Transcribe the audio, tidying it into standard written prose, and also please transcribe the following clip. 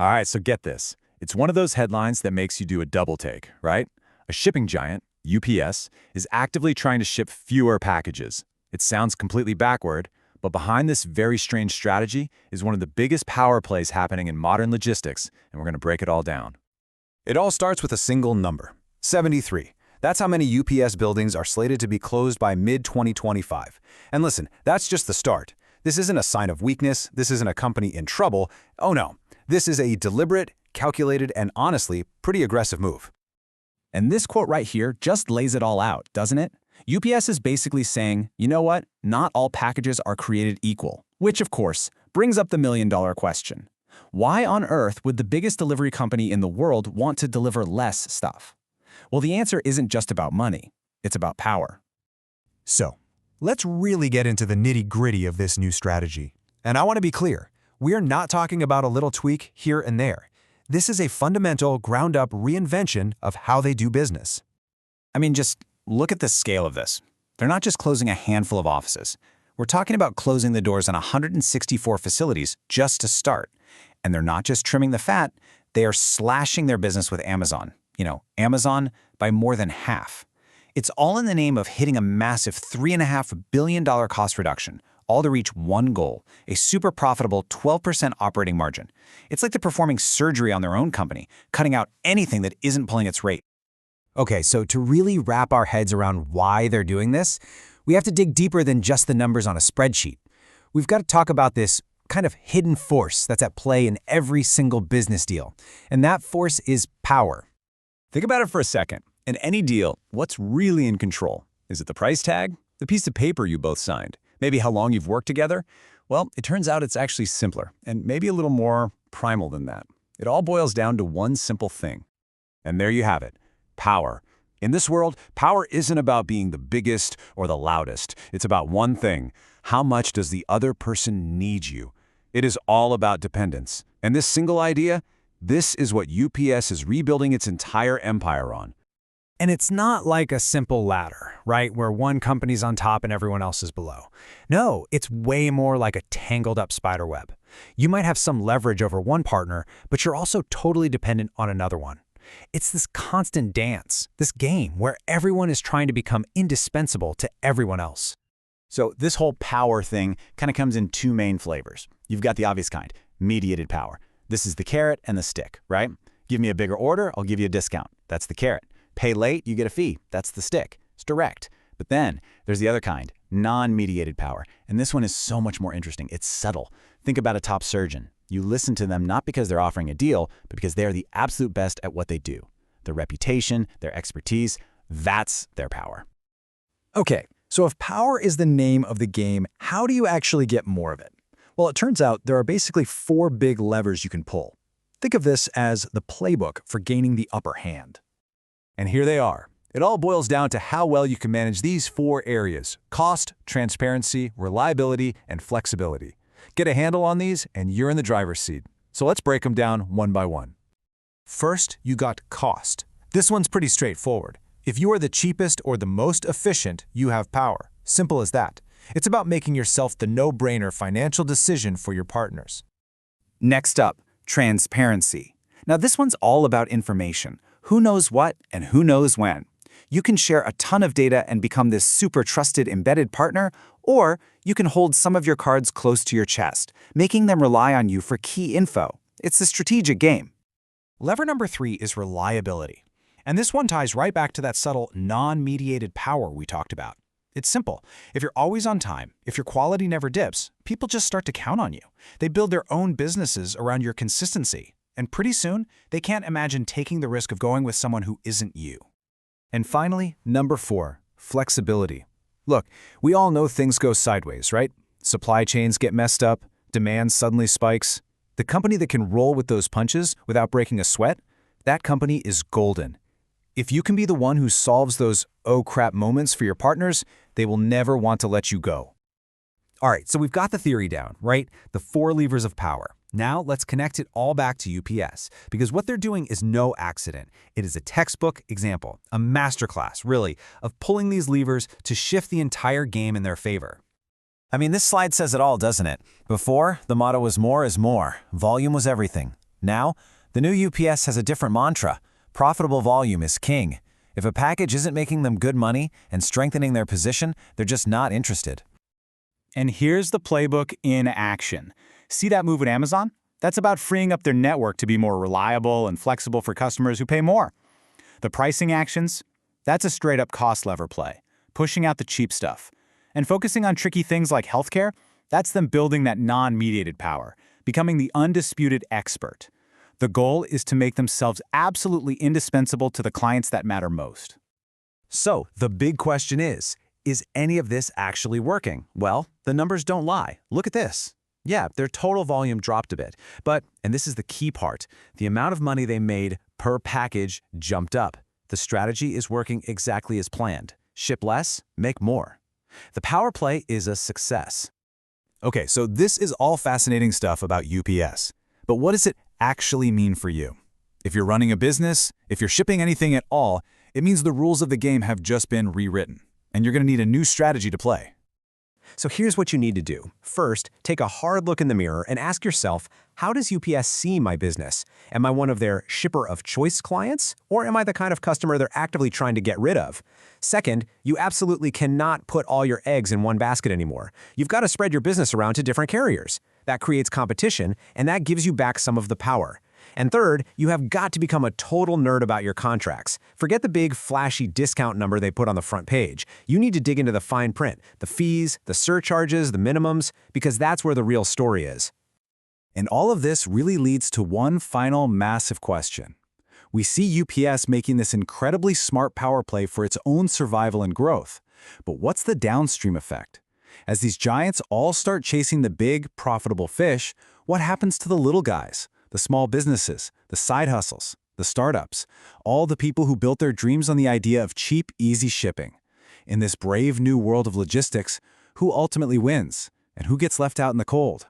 All right, so get this. It's one of those headlines that makes you do a double take, right? A shipping giant, UPS, is actively trying to ship fewer packages. It sounds completely backward, but behind this very strange strategy is one of the biggest power plays happening in modern logistics, and we're going to break it all down. It all starts with a single number, 73. That's how many UPS buildings are slated to be closed by mid-2025. And listen, that's just the start. This isn't a sign of weakness, this isn't a company in trouble. Oh no, this is a deliberate, calculated, and honestly, pretty aggressive move. And this quote right here just lays it all out, doesn't it? UPS is basically saying, you know what? Not all packages are created equal, which of course brings up the million-dollar question. Why on earth would the biggest delivery company in the world want to deliver less stuff? Well, the answer isn't just about money, it's about power. So, let's really get into the nitty-gritty of this new strategy. And I want to be clear, we're not talking about a little tweak here and there. This is a fundamental, ground-up reinvention of how they do business. I mean, just look at the scale of this. They're not just closing a handful of offices. We're talking about closing the doors on 164 facilities just to start. And they're not just trimming the fat, they are slashing their business with Amazon. Amazon by more than half. It's all in the name of hitting a massive $3.5 billion cost reduction, all to reach one goal, a super profitable 12% operating margin. It's like they're performing surgery on their own company, cutting out anything that isn't pulling its weight. Okay, so to really wrap our heads around why they're doing this, we have to dig deeper than just the numbers on a spreadsheet. We've got to talk about this kind of hidden force that's at play in every single business deal. And that force is power. Think about it for a second. In any deal, what's really in control? Is it the price tag? The piece of paper you both signed? Maybe how long you've worked together? Well, it turns out it's actually simpler and maybe a little more primal than that. It all boils down to one simple thing. And there you have it, power. In this world, power isn't about being the biggest or the loudest. It's about one thing. How much does the other person need you? It is all about dependence. And this single idea, this is what UPS is rebuilding its entire empire on. And it's not like a simple ladder, right, where one company's on top and everyone else is below. No, it's way more like a tangled-up spider web. You might have some leverage over one partner, but you're also totally dependent on another one. It's this constant dance, this game where everyone is trying to become indispensable to everyone else. So this whole power thing kind of comes in two main flavors. You've got the obvious kind, mediated power. This is the carrot and the stick, right? Give me a bigger order, I'll give you a discount. That's the carrot. Pay late, you get a fee. That's the stick. It's direct. But then there's the other kind, non-mediated power. And this one is so much more interesting. It's subtle. Think about a top surgeon. You listen to them not because they're offering a deal, but because they're the absolute best at what they do. Their reputation, their expertise, that's their power. Okay, so if power is the name of the game, how do you actually get more of it? Well, it turns out there are basically 4 big levers you can pull. Think of this as the playbook for gaining the upper hand. And here they are. It all boils down to how well you can manage these 4 areas: cost, transparency, reliability, and flexibility. Get a handle on these, and you're in the driver's seat. So let's break them down one by one. First, you got cost. This one's pretty straightforward. If you are the cheapest or the most efficient, you have power. Simple as that. It's about making yourself the no-brainer financial decision for your partners. Next up, transparency. Now this one's all about information. Who knows what and who knows when. You can share a ton of data and become this super trusted embedded partner, or you can hold some of your cards close to your chest, making them rely on you for key info. It's a strategic game. Lever number 3 is reliability. And this one ties right back to that subtle, non-mediated power we talked about. It's simple. If you're always on time, if your quality never dips, people just start to count on you. They build their own businesses around your consistency. And pretty soon, they can't imagine taking the risk of going with someone who isn't you. And finally, number 4, flexibility. Look, we all know things go sideways, right? Supply chains get messed up, demand suddenly spikes. The company that can roll with those punches without breaking a sweat, that company is golden. If you can be the one who solves those oh crap moments for your partners, they will never want to let you go. All right, so we've got the theory down, right? The 4 levers of power. Now let's connect it all back to UPS, because what they're doing is no accident. It is a textbook example, a masterclass, really, of pulling these levers to shift the entire game in their favor. I mean, this slide says it all, doesn't it? Before, the motto was more is more. Volume was everything. Now, the new UPS has a different mantra. Profitable volume is king. If a package isn't making them good money and strengthening their position, they're just not interested. And here's the playbook in action. See that move with Amazon? That's about freeing up their network to be more reliable and flexible for customers who pay more. The pricing actions? That's a straight-up cost lever play, pushing out the cheap stuff. And focusing on tricky things like healthcare? That's them building that non-mediated power, becoming the undisputed expert. The goal is to make themselves absolutely indispensable to the clients that matter most. So, the big question is any of this actually working? Well, the numbers don't lie. Look at this. Yeah, their total volume dropped a bit, but, and this is the key part, the amount of money they made per package jumped up. The strategy is working exactly as planned. Ship less, make more. The power play is a success. Okay, so this is all fascinating stuff about UPS. But what does it actually mean for you? If you're running a business, if you're shipping anything at all, it means the rules of the game have just been rewritten, and you're going to need a new strategy to play. So here's what you need to do. First, take a hard look in the mirror and ask yourself, how does UPS see my business? Am I one of their shipper of choice clients, or am I the kind of customer they're actively trying to get rid of? Second, you absolutely cannot put all your eggs in one basket anymore. You've got to spread your business around to different carriers. That creates competition, and that gives you back some of the power. And third, you have got to become a total nerd about your contracts. Forget the big, flashy discount number they put on the front page. You need to dig into the fine print, the fees, the surcharges, the minimums, because that's where the real story is. And all of this really leads to one final massive question. We see UPS making this incredibly smart power play for its own survival and growth. But what's the downstream effect? As these giants all start chasing the big, profitable fish, what happens to the little guys? The small businesses, the side hustles, the startups, all the people who built their dreams on the idea of cheap, easy shipping. In this brave new world of logistics, who ultimately wins? And who gets left out in the cold?